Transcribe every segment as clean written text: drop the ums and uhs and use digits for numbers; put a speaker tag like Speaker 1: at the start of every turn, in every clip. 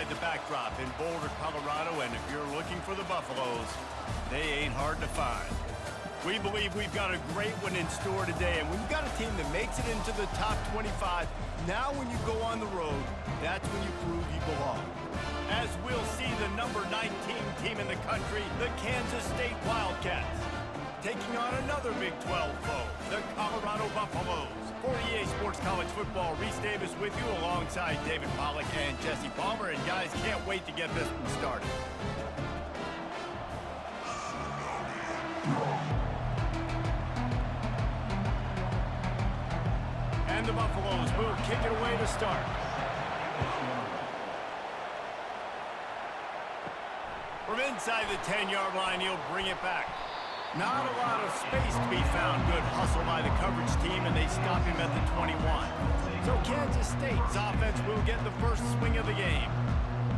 Speaker 1: provide the backdrop in Boulder, Colorado, and if you're looking for the Buffaloes, they ain't hard to find. We believe we've got a great one in store today, and when you've got a team that makes it into the top 25, now when you go on the road, that's when you prove you belong. As we'll see the number 19 team in the country, the Kansas State Wildcats, taking on another Big 12 foe, the Colorado Buffaloes. For EA Sports College Football, Reese Davis with you alongside David Pollack and Jesse Palmer. And guys, can't wait to get this one started. And the Buffaloes will kick it away to start. From inside the 10-yard line, he'll bring it back. Not a lot of space to be found. Good hustle by the coverage team, and they stop him at the 21. So Kansas State's offense will get the first swing of the game.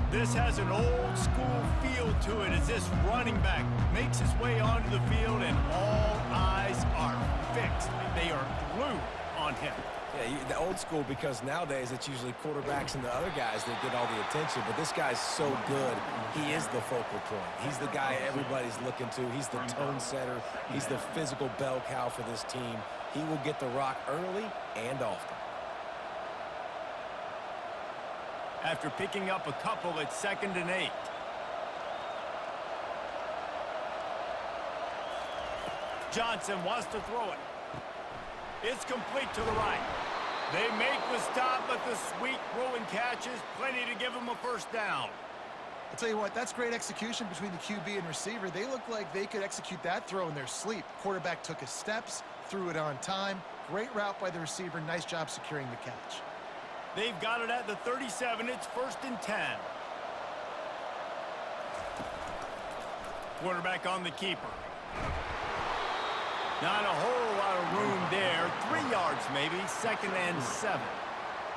Speaker 1: This has an old-school feel to it as this running back makes his way onto the field, and all eyes are fixed. They are glued on him.
Speaker 2: Yeah, the old school, because nowadays it's usually quarterbacks and the other guys that get all the attention, but this guy's so good, he is the focal point. He's the guy everybody's looking to. He's the tone setter. He's the physical bell cow for this team. He will get the rock early and often.
Speaker 1: After picking up a couple, it's 2nd and 8. Johnson wants to throw it. It's complete to the right. They make the stop, but the sweet throw and catch is plenty to give them a first down.
Speaker 3: I'll tell you what, that's great execution between the QB and receiver. They look like they could execute that throw in their sleep. Quarterback took his steps, threw it on time. Great route by the receiver. Nice job securing the catch.
Speaker 1: They've got it at the 37. It's 1st and 10. Quarterback on the keeper. Not a whole lot of room there. 3 yards maybe. 2nd and 7.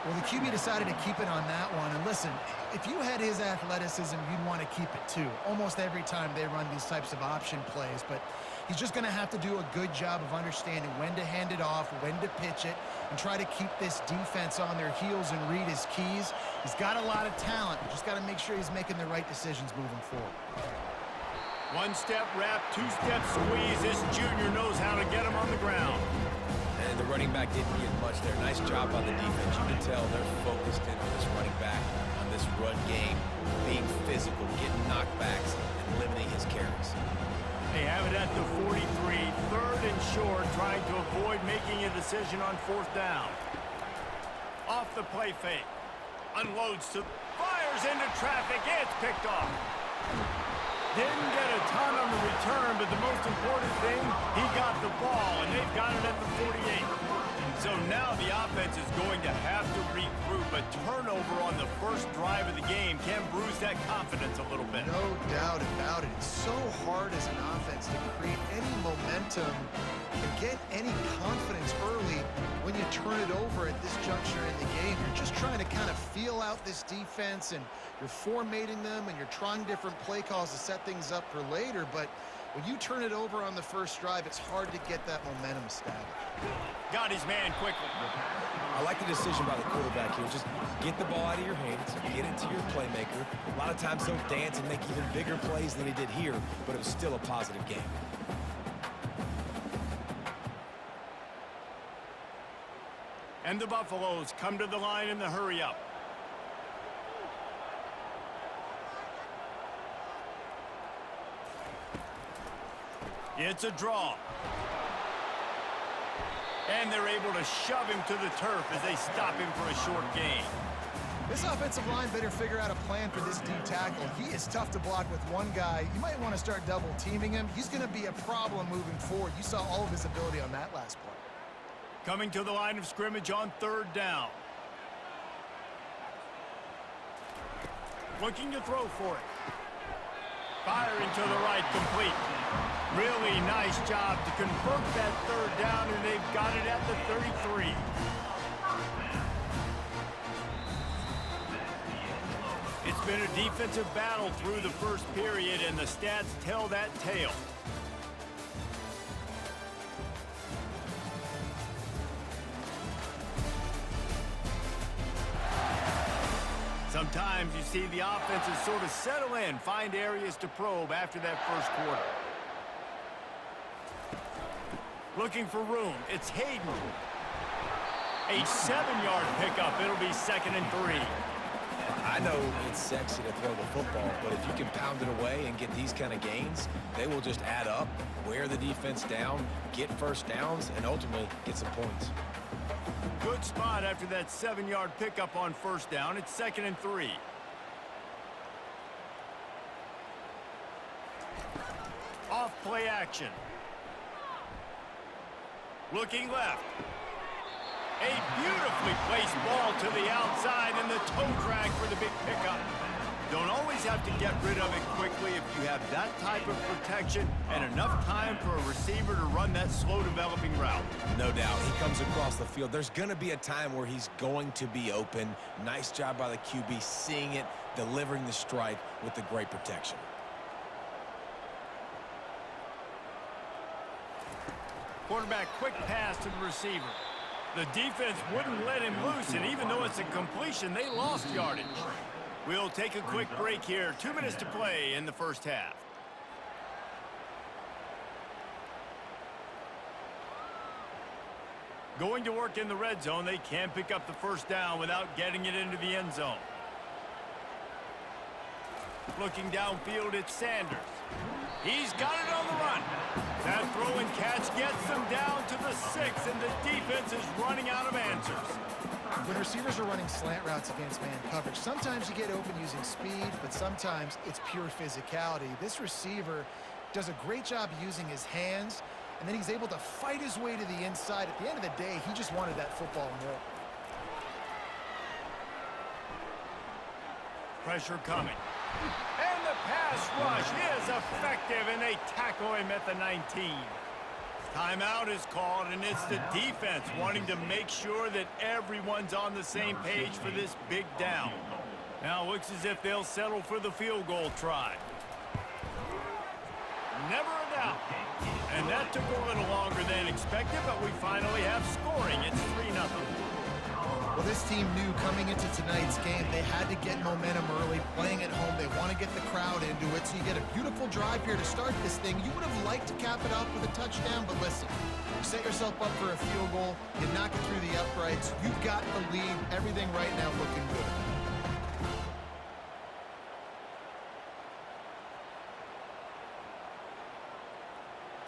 Speaker 3: Well, the QB decided to keep it on that one. And listen, if you had his athleticism, you'd want to keep it too. Almost every time they run these types of option plays. But he's just going to have to do a good job of understanding when to hand it off, when to pitch it, and try to keep this defense on their heels and read his keys. He's got a lot of talent. Just got to make sure he's making the right decisions moving forward.
Speaker 1: 1-step wrap, 2-step squeeze. This junior knows how to get him on the ground.
Speaker 2: And the running back didn't get much there. Nice job by the defense. You can tell they're focused in on this running back, on this run game, being physical, getting knockbacks, and limiting his carries.
Speaker 1: They have it at the 43, 3rd and short, trying to avoid making a decision on 4th down. Off the play fake. Unloads to, fires into traffic. It's picked off. Didn't get a ton on the return, but the most important thing, he got the ball, and they've got it at the 48. So now the offense is going to have to regroup. A turnover on the first drive of the game can bruise that confidence a little bit.
Speaker 3: No doubt about it. It's so hard as an offense to create any momentum and get any confidence early when you turn it over at this juncture in the game. You're just trying to kind of feel out this defense, and you're formatting them, and you're trying different play calls to set things up for later. But when you turn it over on the first drive, it's hard to get that momentum established.
Speaker 1: Got his man quickly.
Speaker 2: I like the decision by the quarterback here. Just get the ball out of your hands, get it to your playmaker. A lot of times he'll dance and make even bigger plays than he did here, but it was still a positive game.
Speaker 1: And the Buffaloes come to the line in the hurry-up. It's a draw. And they're able to shove him to the turf as they stop him for a short gain.
Speaker 3: This offensive line better figure out a plan for this D tackle. He is tough to block with one guy. You might want to start double teaming him. He's going to be a problem moving forward. You saw all of his ability on that last play.
Speaker 1: Coming to the line of scrimmage on 3rd down. Looking to throw for it. Firing to the right, complete. Really nice job to convert that 3rd down, and they've got it at the 33. It's been a defensive battle through the first period, and the stats tell that tale. Sometimes times you see the offenses sort of settle in, find areas to probe after that first quarter. Looking for room. It's Hayden. A 7-yard pickup. It'll be 2nd and 3.
Speaker 2: I know it's sexy to throw the football, but if you can pound it away and get these kind of gains, they will just add up, wear the defense down, get first downs, and ultimately get some points.
Speaker 1: Good spot after that 7-yard pickup on first down. It's 2nd and 3. Off play action. Looking left. A beautifully placed ball to the outside and the toe drag for the big pickup. Don't always have to get rid of it quickly if you have that type of protection and enough time for a receiver to run that slow developing route.
Speaker 2: No doubt. He comes across the field. There's going to be a time where he's going to be open. Nice job by the QB seeing it, delivering the strike with the great protection.
Speaker 1: Quarterback quick pass to the receiver. The defense wouldn't let him loose, and even though it's a completion, they lost yardage. We'll take a quick break here. 2 minutes to play in the first half. Going to work in the red zone. They can't pick up the first down without getting it into the end zone. Looking downfield, it's Sanders. He's got it on the run. That throw and catch gets them down to the 6, and the defense is running out of answers.
Speaker 3: When receivers are running slant routes against man coverage, sometimes you get open using speed, but sometimes it's pure physicality. This receiver does a great job using his hands, and then he's able to fight his way to the inside. At the end of the day, he just wanted that football more.
Speaker 1: Pressure coming. And the pass rush is effective, and they tackle him at the 19. Timeout is called, and it's the defense wanting to make sure that everyone's on the same page for this big down. Now it looks as if they'll settle for the field goal try. Never a doubt. And that took a little longer than expected, but we finally have scoring. It's 3-0.
Speaker 3: Well, this team knew coming into tonight's game they had to get momentum early, playing at home. They want to get the crowd into it, so you get a beautiful drive here to start this thing. You would have liked to cap it off with a touchdown, but listen, you set yourself up for a field goal, you knock it through the uprights, you've got the lead, everything right now looking good.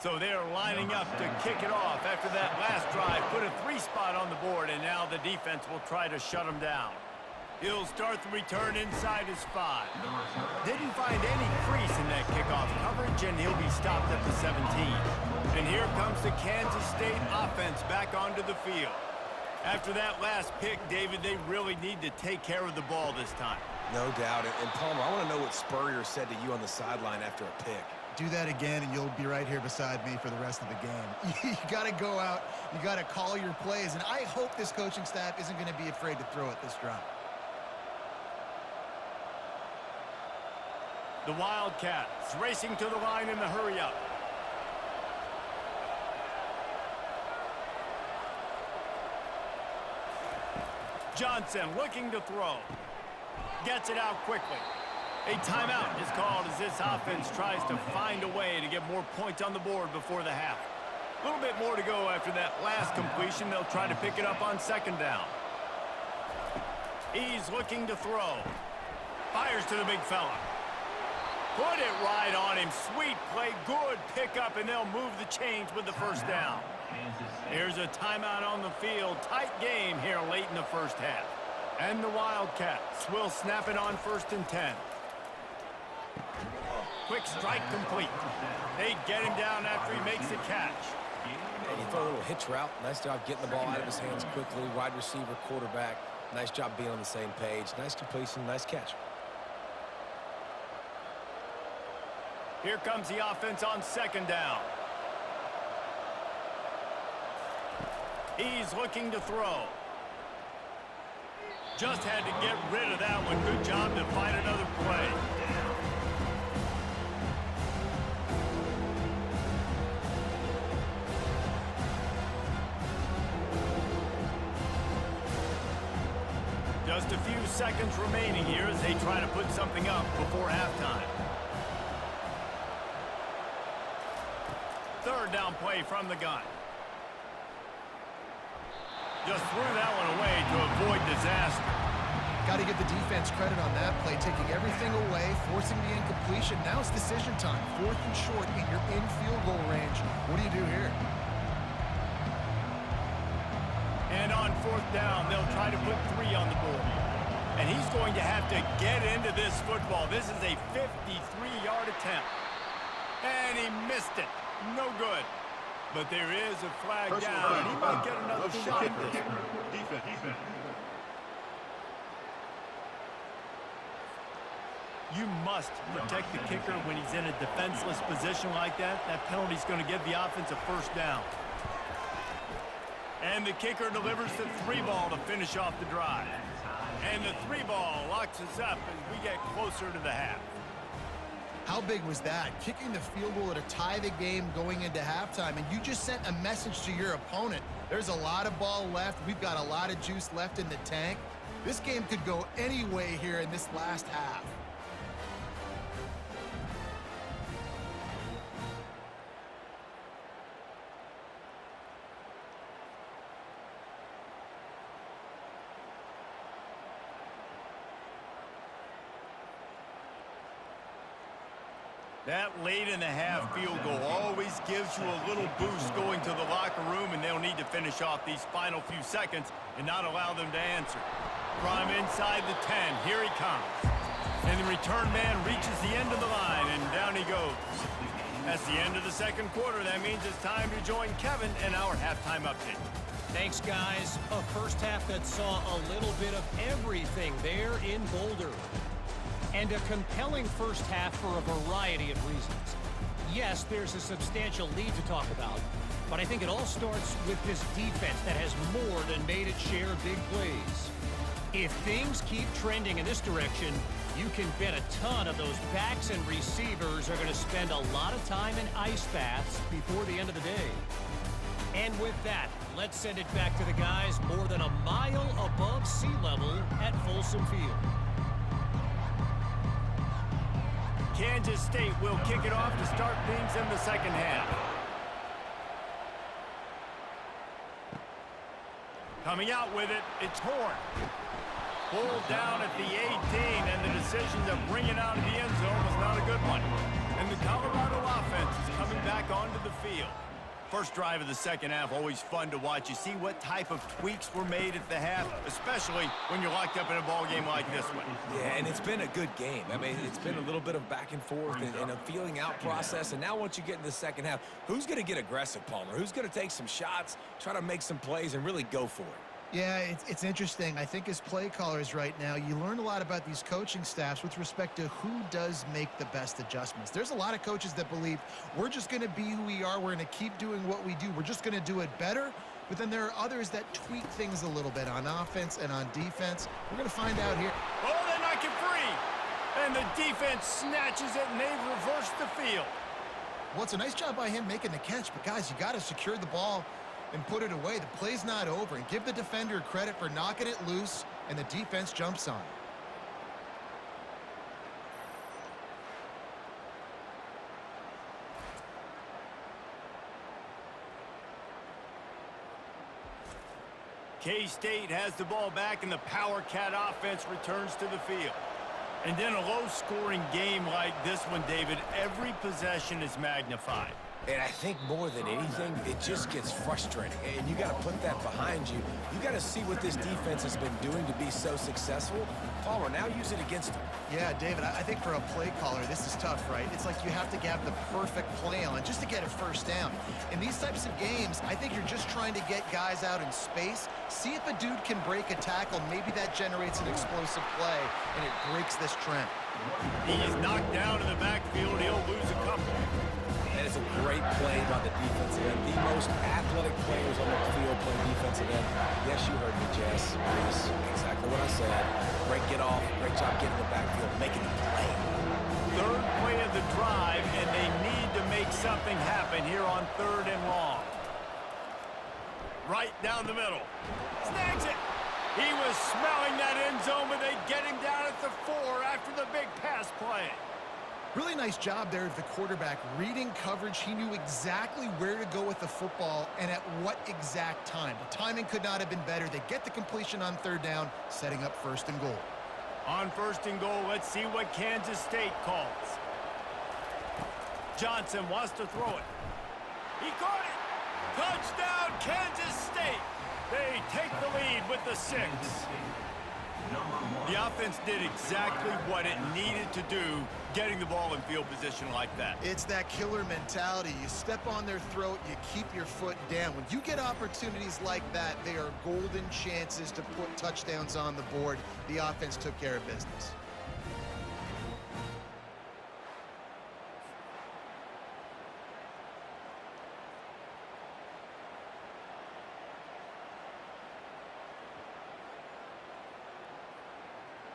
Speaker 1: So they're lining up to kick it off after that last drive. Put a 3-spot on the board, and now the defense will try to shut them down. He'll start the return inside his 5. Didn't find any crease in that kickoff coverage, and he'll be stopped at the 17. And here comes the Kansas State offense back onto the field. After that last pick, David, they really need to take care of the ball this time.
Speaker 2: No doubt. And Palmer, I want to know what Spurrier said to you on the sideline after a pick.
Speaker 3: Do that again, and you'll be right here beside me for the rest of the game. You got to go out. You got to call your plays, and I hope this coaching staff isn't going to be afraid to throw it this drive.
Speaker 1: The Wildcats racing to the line in the hurry-up. Johnson looking to throw. Gets it out quickly. A timeout is called as this offense tries to find a way to get more points on the board before the half. A little bit more to go after that last completion. They'll try to pick it up on second down. He's looking to throw. Fires to the big fella. Put it right on him. Sweet play. Good pickup, and they'll move the chains with the first down. Here's a timeout on the field. Tight game here late in the first half. And the Wildcats will snap it on 1st and 10. Quick strike complete. They get him down after he makes the catch.
Speaker 2: And you throw a little hitch route. Nice job getting the ball out of his hands quickly. Wide receiver, quarterback. Nice job being on the same page. Nice completion, nice catch.
Speaker 1: Here comes the offense on second down. He's looking to throw. Just had to get rid of that one. Good job to find another play. Just a few seconds remaining here as they try to put something up before halftime. Third down play from the gun. Just threw that one away to avoid disaster.
Speaker 3: Got to give the defense credit on that play, taking everything away, forcing the incompletion. Now it's decision time. 4th and short, and you're in field goal range. What do you do here?
Speaker 1: And on 4th down, they'll try to put 3 on the board. And he's going to have to get into this football. This is a 53-yard attempt. And he missed it. No good. But there is a flag down, and he might get another shot at this. Defense. You must protect the kicker when he's in a defenseless position like that. That penalty's going to give the offense a first down. And the kicker delivers the 3 ball to finish off the drive. And the 3 ball locks us up as we get closer to the half.
Speaker 3: How big was that? Kicking the field goal to tie the game going into halftime, and you just sent a message to your opponent. There's a lot of ball left. We've got a lot of juice left in the tank. This game could go any way here in this last half.
Speaker 1: That late in the half field goal always gives you a little boost going to the locker room, and they'll need to finish off these final few seconds and not allow them to answer. From inside the 10, here he comes. And the return man reaches the end of the line, and down he goes. That's the end of the second quarter. That means it's time to join Kevin and our halftime update.
Speaker 4: Thanks, guys. A first half that saw a little bit of everything there in Boulder. And a compelling first half for a variety of reasons. Yes, there's a substantial lead to talk about, but I think it all starts with this defense that has more than made its share of big plays. If things keep trending in this direction, you can bet a ton of those backs and receivers are going to spend a lot of time in ice baths before the end of the day. And with that, let's send it back to the guys more than a mile above sea level at Folsom Field.
Speaker 1: Kansas State will kick it off to start things in the second half. Coming out with it, it's Horn. Pulled down at the 18, and the decision to bring it out of the end zone was not a good one. And the Colorado offense is coming back onto the field. First drive of the second half, always fun to watch. You see what type of tweaks were made at the half, especially when you're locked up in a ball game like this one.
Speaker 2: Yeah, and it's been a good game. I mean, it's been a little bit of back and forth and a feeling out process. And now once you get into the second half, who's going to get aggressive, Palmer? Who's going to take some shots, try to make some plays, and really go for it?
Speaker 3: Yeah, it's interesting. I think as play callers right now, you learn a lot about these coaching staffs with respect to who does make the best adjustments. There's a lot of coaches that believe we're just going to be who we are. We're going to keep doing what we do. We're just going to do it better. But then there are others that tweak things a little bit on offense and on defense. We're going to find out here.
Speaker 1: Oh, they knock it free. And the defense snatches it, and they've reversed the field.
Speaker 3: Well, it's a nice job by him making the catch. But, guys, you got to secure the ball and put it away. The play's not over. And give the defender credit for knocking it loose, and the defense jumps on.
Speaker 1: K-State has the ball back, and the Power Cat offense returns to the field. And in a low-scoring game like this one, David, every possession is magnified.
Speaker 2: And I think more than anything, it just gets frustrating. And you got to put that behind you. You got to see what this defense has been doing to be so successful. Palmer, now use it against them.
Speaker 3: Yeah, David, I think for a play caller, this is tough, right? It's like you have to have the perfect play on just to get a first down. In these types of games, I think you're just trying to get guys out in space, see if a dude can break a tackle. Maybe that generates an explosive play, and it breaks this trend.
Speaker 1: He is knocked down in the backfield. He'll lose a couple.
Speaker 2: That is a great play by the defensive end. The most athletic players on the field play defensive end. Yes, you heard me, Jess. That's exactly what I said. Great get off. Great job getting in the backfield, making the play.
Speaker 1: Third play of the drive, and they need to make something happen here on 3rd and long. Right down the middle. Snags it. He was smelling that end zone, but they get him down at the 4 after the big pass play.
Speaker 3: Really nice job there of the quarterback. Reading coverage, he knew exactly where to go with the football and at what exact time. The timing could not have been better. They get the completion on 3rd down, setting up 1st and goal.
Speaker 1: On 1st and goal, let's see what Kansas State calls. Johnson wants to throw it. He caught it! Touchdown, Kansas State! They take the lead with the 6. The offense did exactly what it needed to do, getting the ball in field position like that.
Speaker 3: It's that killer mentality. You step on their throat, you keep your foot down. When you get opportunities like that, they are golden chances to put touchdowns on the board. The offense took care of business.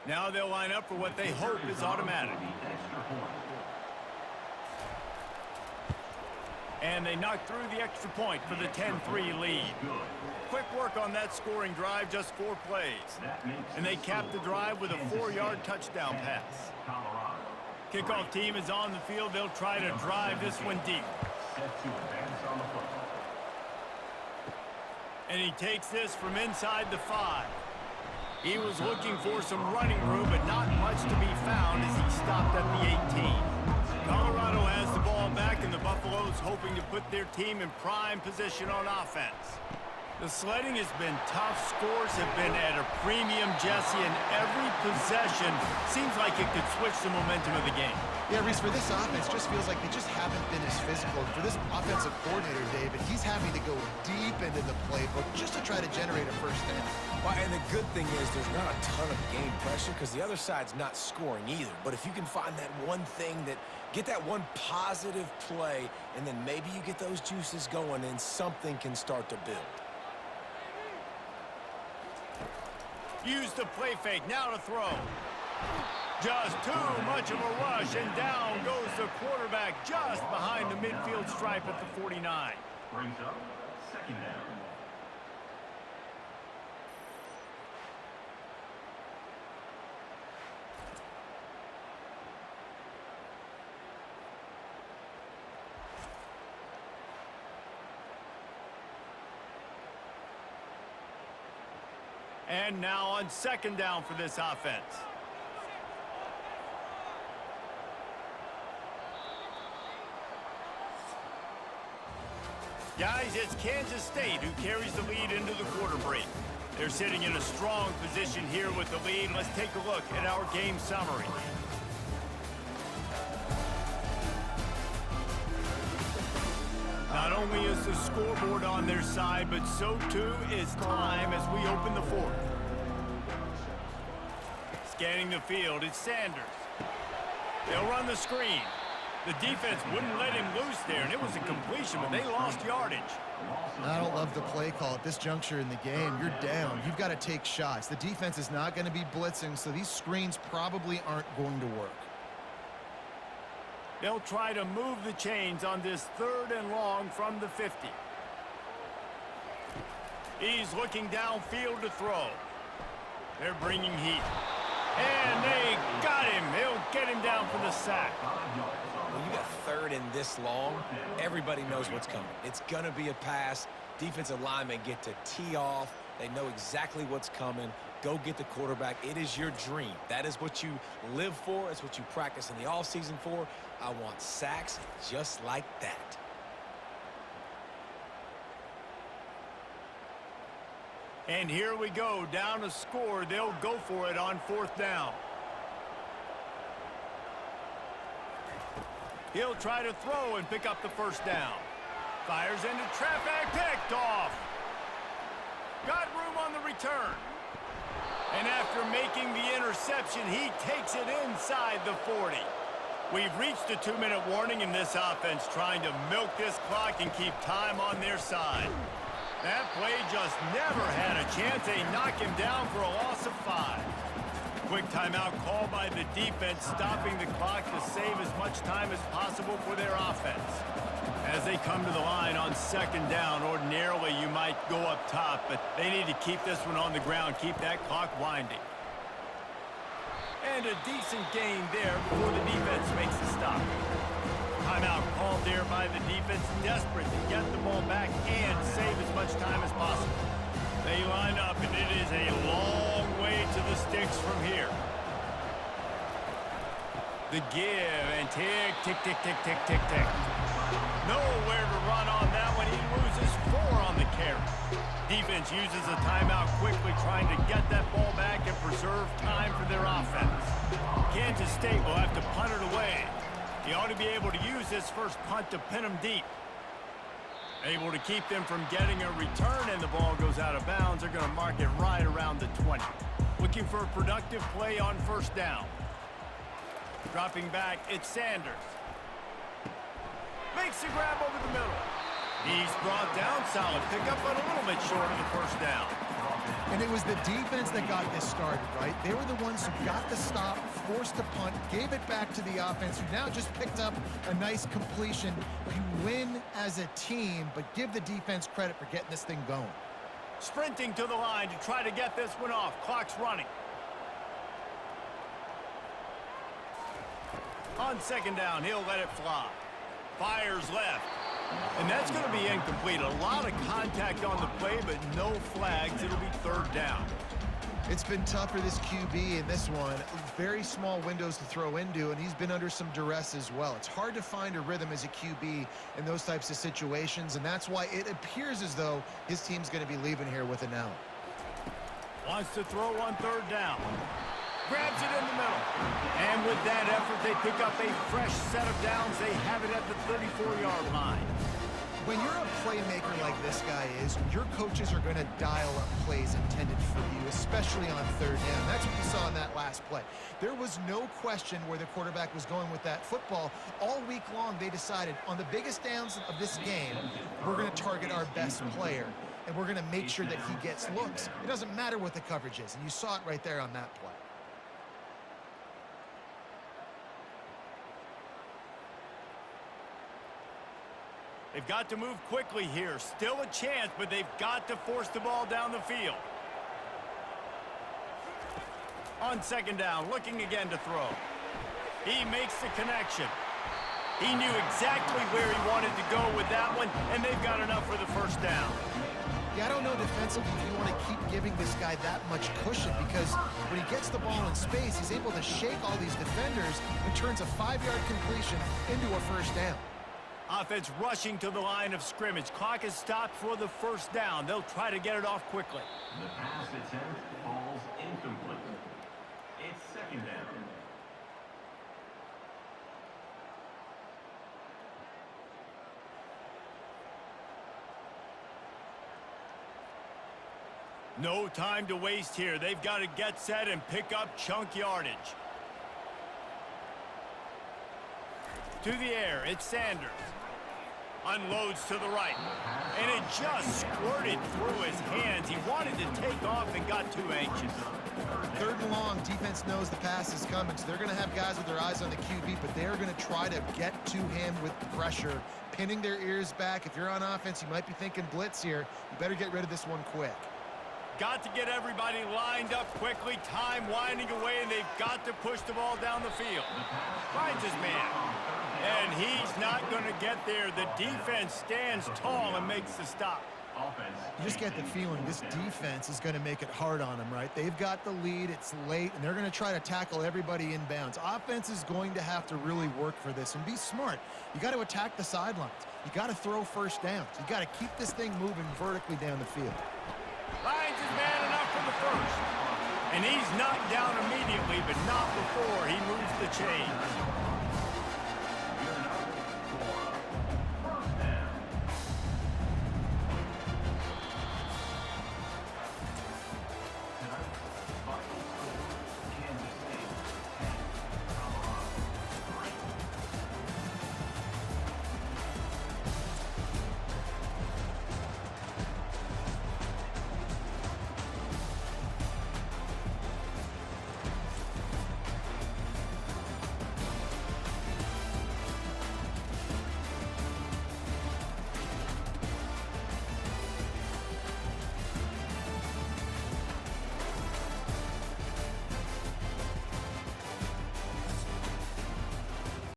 Speaker 1: Now they'll line up for what they hope is automatic. And they knock through the extra point for the 10-3 lead. Quick work on that scoring drive, just 4 plays. And they cap the drive with a 4-yard touchdown pass. Kickoff team is on the field. They'll try to drive this one deep. And he takes this from inside the 5. He was looking for some running room, but not much to be found as he stopped at the 18. Colorado has the ball back, and the Buffaloes hoping to put their team in prime position on offense. The sledding has been tough. Scores have been at a premium, Jesse, and every possession seems like it could switch the momentum of the game.
Speaker 3: Yeah, Reese, for this offense, just feels like they just haven't been as physical. For this offensive coordinator, David, he's having to go deep into the playbook just to try to generate a 1st down.
Speaker 2: Well, and the good thing is there's not a ton of game pressure because the other side's not scoring either. But if you can find that one thing get that one positive play, and then maybe you get those juices going and something can start to build.
Speaker 1: Use the play fake, now to throw. Just too much of a rush, and down goes the quarterback just behind the midfield stripe at the 49.
Speaker 5: Brings up 2nd down.
Speaker 1: And now on 2nd down for this offense. Guys, it's Kansas State who carries the lead into the quarter break. They're sitting in a strong position here with the lead. Let's take a look at our game summary. Not only is the scoreboard on their side, but so too is time as we open the 4th. Scanning the field, it's Sanders. They'll run the screen. The defense wouldn't let him loose there, and it was a completion, but they lost yardage.
Speaker 3: I don't love the play call at this juncture in the game. You're down. You've got to take shots. The defense is not going to be blitzing, so these screens probably aren't going to work.
Speaker 1: They'll try to move the chains on this 3rd and long from the 50. He's looking downfield to throw. They're bringing heat. And they got him. They'll get him down for the sack.
Speaker 2: When you got 3rd and this long, everybody knows what's coming. It's going to be a pass. Defensive linemen get to tee off. They know exactly what's coming. Go get the quarterback. It is your dream. That is what you live for. It's what you practice in the offseason for. I want sacks just like that.
Speaker 1: And here we go. Down to score. They'll go for it on 4th down. He'll try to throw and pick up the 1st down. Fires into traffic. Picked off. Got room on the return. And after making the interception, he takes it inside the 40. We've reached a 2-minute warning in this offense, trying to milk this clock and keep time on their side. That play just never had a chance. They knock him down for a loss of 5. Quick timeout call by the defense, stopping the clock to save as much time as possible for their offense. As they come to the line on second down, ordinarily you might go up top, but they need to keep this one on the ground, keep that clock winding. And a decent gain there before the defense makes the stop. Timeout called there by the defense, desperate to get the ball back and save as much time as possible. They line up, and it is a long way to the sticks from here. The give, and tick, tick, tick, tick, tick, tick, tick. Nowhere to run on that one. He loses 4 on the carry. Defense uses a timeout quickly, trying to get that ball back and preserve time for their offense. Kansas State will have to punt it away. He ought to be able to use this first punt to pin them deep. Able to keep them from getting a return, and the ball goes out of bounds. They're going to mark it right around the 20. Looking for a productive play on first down. Dropping back, it's Sanders. Makes the grab over the middle. He's brought down, solid pickup, but a little bit short of the first down.
Speaker 3: And it was the defense that got this started, right? They were the ones who got the stop, forced the punt, gave it back to the offense, who now just picked up a nice completion. You win as a team, but give the defense credit for getting this thing going.
Speaker 1: Sprinting to the line to try to get this one off. Clock's running. On second down, he'll let it fly. Fires left. And that's going to be incomplete. A lot of contact on the play, but no flags. It'll be third down.
Speaker 3: It's been tough for this QB in this one. Very small windows to throw into, and he's been under some duress as well. It's hard to find a rhythm as a QB in those types of situations, and that's why it appears as though his team's going to be leaving here with an L.
Speaker 1: Wants to throw on third down. Grabs it in the middle. And with that effort, they pick up a fresh set of downs. They have it at the 34-yard line.
Speaker 3: When you're a playmaker like this guy is, your coaches are going to dial up plays intended for you, especially on third down. That's what you saw in that last play. There was no question where the quarterback was going with that football. All week long, they decided on the biggest downs of this game, we're going to target our best player, and we're going to make sure that he gets looks. It doesn't matter what the coverage is, and you saw it right there on that play.
Speaker 1: They've got to move quickly here. Still a chance, but they've got to force the ball down the field. On second down, looking again to throw. He makes the connection. He knew exactly where he wanted to go with that one, and they've got enough for the first down.
Speaker 3: Yeah, I don't know defensively if you want to keep giving this guy that much cushion, because when he gets the ball in space, he's able to shake all these defenders and turns a 5-yard completion into a first down.
Speaker 1: Offense rushing to the line of scrimmage. Clock is stopped for the first down. They'll try to get it off quickly.
Speaker 5: The pass attempt falls incomplete. It's second down.
Speaker 1: No time to waste here. They've got to get set and pick up chunk yardage. To the air, it's Sanders. Unloads to the right. And it just squirted through his hands. He wanted to take off and got too anxious.
Speaker 3: Third and long, defense knows the pass is coming, so they're going to have guys with their eyes on the QB, but they're going to try to get to him with pressure, pinning their ears back. If you're on offense, you might be thinking blitz here. You better get rid of this one quick.
Speaker 1: Got to get everybody lined up quickly. Time winding away, and they've got to push the ball down the field. Finds his man. And he's not going to get there. The defense stands tall and makes the stop.
Speaker 3: You just get the feeling this defense is going to make it hard on them, right? They've got the lead. It's late, and they're going to try to tackle everybody inbounds. Offense is going to have to really work for this and be smart. You got to attack the sidelines. You got to throw first downs. You got to keep this thing moving vertically down the field.
Speaker 1: Finds his man enough for the first. And he's knocked down immediately, but not before he moves the chains.